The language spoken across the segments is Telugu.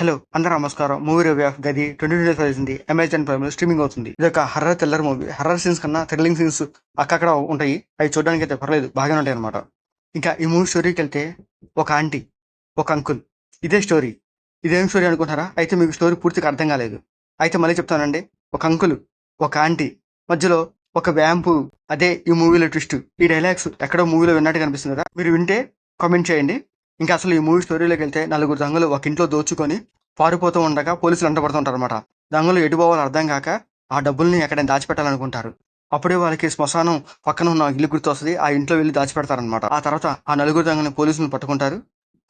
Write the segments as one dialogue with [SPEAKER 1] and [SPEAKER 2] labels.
[SPEAKER 1] హలో అందరూ నమస్కారం. మూవీ రివ్యూ ఆఫ్ 'గది' 2025 వచ్చింది. అమెజాన్ ప్రైమ్‌లో స్ట్రీమింగ్ అవుతుంది. ఇదొక horror thriller movie. Horror scenes కన్నా థ్రిల్లింగ్ సీన్స్ అక్కడక్కడ ఉంటాయి. అవి చూడడానికైతే పర్లేదు బాగానే ఉంటాయన్నమాట. ఇంకా ఈ మూవీ స్టోరీకెళ్తే ఒక ఆంటీ, ఒక అంకుల్ ఇదే స్టోరీ. ఇదేం స్టోరీ అనుకుంటున్నారా? అయితే మీకు స్టోరీ పూర్తిగా అర్థం కాలేదు. అయితే మళ్ళీ చెప్తానండి. ఒక అంకుల్, ఒక ఆంటీ మధ్యలో ఒక వ్యాంపు. అదే ఈ మూవీలో ట్విస్ట్. ఈ డైలాగ్స్ ఎక్కడో మూవీలో విన్నట్టుగా అనిపిస్తుంది కదా! మీరు వింటే కామెంట్ చేయండి. ఇంకా అసలు ఈ మూవీ స్టోరీలోకెళ్తే నలుగురు దొంగలు ఒక ఇంట్లో దోచుకొని పారిపోతూ ఉండగా పోలీసులు వెంటపడుతుంటారనమాట. దొంగలు ఎటు పోవాలో అర్థం కాక ఆ డబ్బుల్ని ఎక్కడైనా దాచిపెట్టాలనుకుంటారు. అప్పుడే వాళ్ళకి శ్మశానం పక్కన ఉన్న ఇల్లు గుర్తొస్తది. ఆ ఇంట్లో వెళ్లి దాచిపెడతారనమాట. ఆ తర్వాత ఆ నలుగురు దొంగల్ని పోలీసులు పట్టుకుంటారు.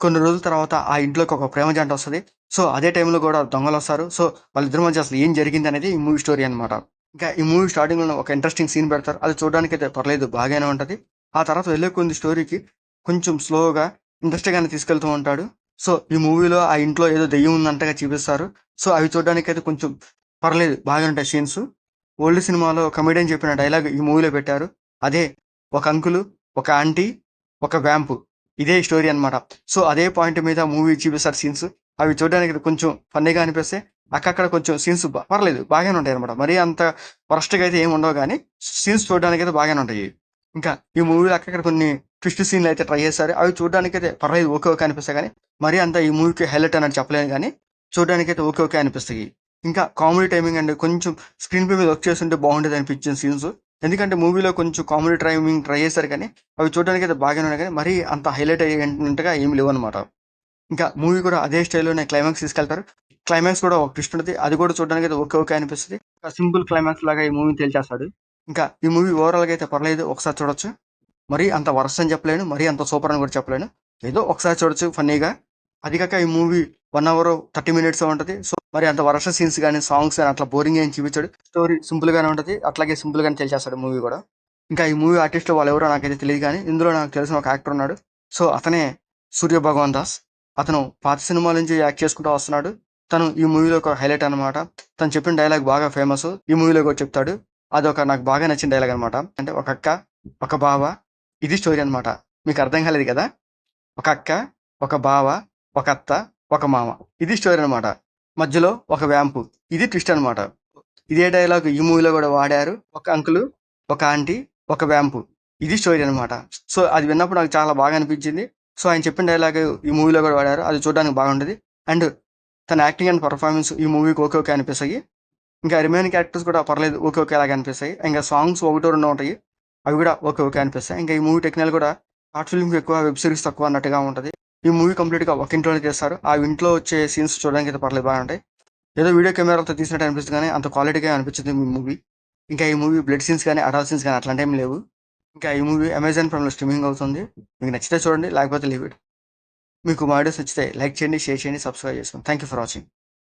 [SPEAKER 1] కొన్ని రోజుల తర్వాత ఆ ఇంట్లోకి ఒక ప్రేమ జంట వస్తది. సో, అదే టైంలో కూడా దొంగలొస్తారు. సో, వాళ్ళిద్దరి మధ్య అసలు ఏం జరిగిందనేది ఈ మూవీ స్టోరీ అనమాట. ఇంకా ఈ మూవీ స్టార్టింగ్‌లో ఒక ఇంట్రెస్టింగ్ సీన్ పెడతారు. అది చూడడానికైతే పర్లేదు బాగానే ఉంటది. ఆ తర్వాత వెళ్ళే కొద్ది స్టోరీకి కొంచెం స్లోగా ఇంట్రెస్ట్‌గానే తీసుకెళ్తూ ఉంటాడు. సో, ఈ మూవీలో ఆ ఇంట్లో ఏదో దెయ్యం ఉందంటగా చూపిస్తారు. సో, అవి చూడడానికైతే కొంచెం పర్లేదు బాగానే ఉంటాయి సీన్స్. ఓల్డ్ సినిమాలో కమెడియన్ చెప్పిన డైలాగ్ ఈ మూవీలో పెట్టారు. అదే ఒక అంకులు, ఒక ఆంటీ, ఒక వ్యాంపు. ఇదే స్టోరీ అనమాట. సో, అదే పాయింట్ మీద మూవీ చూపిస్తారు సీన్స్. అవి చూడడానికి కొంచెం ఫన్నీగా అనిపిస్తాయి. అక్కక్కడ కొంచెం సీన్స్ పర్లేదు బాగానే ఉంటాయన్నమాట. మరీ అంత వరస్ట్‌గా అయితే ఏమి ఉండవు గానీ, సీన్స్ చూడడానికైతే బాగానే ఉంటాయి. ఇంకా ఈ మూవీలో అక్కడక్కడ కొన్ని ట్విస్ట్ సీన్‌లయితే ట్రై చేశారు. అవి చూడడానికైతే పర్లేదు ఓకే, ఓకే అనిపిస్తాయి గానీ, మరీ అంత ఈ మూవీకి హైలైట్ అన్నట్టు చెప్పలేను గానీ, చూడడానికైతే ఓకే, ఓకే అనిపిస్తాయి. ఇంకా కామెడీ టైమింగ్ అండ్ కొంచెం స్క్రీన్ ప్లే మీద వర్క్ చేసుంటే బాగుండేదనిపించిన సీన్స్. ఎందుకంటే మూవీలో కొంచెం కామెడీ టైమింగ్ ట్రై చేశారు కానీ, అవి చూడడానికైతే బాగానే ఉన్నాయి కానీ, మరీ అంత హైలైట్ అయ్యేంతగా ఏమి లేవనమాట. ఇంకా మూవీ కూడా అదే స్టైల్‌లోనే క్లైమాక్స్ తీసుకెళ్తారు. క్లైమాక్స్ కూడా ఒక ట్విస్ట్ ఉంటది. అది కూడా చూడడానికైతే ఓకే, ఓకే అనిపిస్తది. ఒక సింపుల్ క్లైమాక్స్ లాగా ఈ మూవీని తేల్చేస్తాడు. ఇంకా ఈ మూవీ ఓవరాల్‌గా అయితే పర్లేదు, ఒకసారి చూడొచ్చు. మరీ అంత వరస్ట్ అని చెప్పలేను. మరీ అంత సూపర్ అని కూడా చెప్పలేను. ఏదో ఒకసారి చూడొచ్చు ఫన్నీగా. అది కాక ఈ మూవీ 1 అవర్ 30 మినిట్సే ఉంటది. సో, మరి అంత వరస్ట్ సీన్స్ గాని, సాంగ్స్ గాని అట్లా బోరింగ్ ఏం చూపించడు. స్టోరీ సింపుల్ గానే ఉంటది. అట్లాగే సింపుల్ గానే తేల్చేస్తాడు మూవీ కూడా. ఇంకా ఈ మూవీ ఆర్టిస్ట్ వాళ్ళెవరో నాకైతే తెలీదు గానీ, ఇందులో నాకు తెలిసిన ఒక యాక్టర్ ఉన్నాడు. సో, అతనే 'సూర్య భగవాన్ దాస్'. అతను పాత సినిమాల నుంచి యాక్ట్ చేసుకుంటూ వస్తున్నాడు. తను ఈ మూవీలో ఒక హైలైట్ అనమాట. తను చెప్పిన డైలాగ్ బాగా ఫేమస్. ఈ మూవీలో కూడా చెప్తాడు. అదొక నాకు బాగా నచ్చిన డైలాగ్ అనమాట. అంటే ఒక అక్క, ఒక బావ, ఇది స్టోరీ అనమాట. మీకు అర్థం కాలేదు కదా! ఒక అక్క, ఒక బావ, ఒక అత్త, ఒక మామ. ఇది స్టోరీ అనమాట. మధ్యలో ఒక వ్యాంపు. ఇది ట్విస్ట్ అనమాట. ఇదే డైలాగ్ ఈ మూవీలో కూడా వాడారు. ఒక అంకులు, ఒక ఆంటీ, ఒక వ్యాంపు. ఇది స్టోరీ అనమాట. సో, అది విన్నప్పుడు నాకు చాలా బాగా అనిపించింది. సో, ఆయన చెప్పిన డైలాగ్ ఈ మూవీలో కూడా వాడారు. అది చూడడానికి బాగుంటది. అండ్ తన యాక్టింగ్ అండ్ పెర్ఫార్మెన్స్ ఈ మూవీకి ఓకే, ఓకే అనిపిస్తాయి. ఇంకా రిమైనింగ్ క్యారెక్టర్స్ కూడా పర్లేదు ఓకే, ఓకే లాగా అనిపిస్తాయి. ఇంకా సాంగ్స్ ఒకటో రెండో ఉంటాయి. అవి కూడా ఓకే, ఓకే అనిపిస్తాయి. ఇంకా ఈ మూవీ టెక్నికల్ కూడా షార్ట్ ఫిల్మ్‌కి ఎక్కువ, వెబ్ సీరీస్ తక్కువ అన్నట్టుగా ఉంటది. ఈ మూవీ కంప్లీట్‌గా ఒక ఇంట్లోనే తీస్తారు. ఆ ఇంట్లో వచ్చే సీన్స్ చూడడానికైతే పర్లేదు బాగానే ఉంటాయి. ఏదో వీడియో కెమెరాతో తీసినట్టు అనిపిస్తుంది గానీ, అంత క్వాలిటీగా అనిపించదు ఈ మూవీ. ఇంకా ఈ మూవీ బ్లడ్ సీన్స్ గానీ, అడల్ట్ సీన్స్ గానీ అట్లాంటియేమి లేవు. ఇంకా ఈ మూవీ అమెజాన్ ప్రైమ్‌లో స్ట్రీమింగ్ అవుతుంది. మీకు నచ్చితే చూడండి. లేకపోతే లీవ్ ఇట్. మీకు మా వీడియోస్ నచ్చితే లైక్ చేయండి, షేర్ చేయండి, సబ్స్క్రైబ్ చేసుకోండి. Thank you for watching.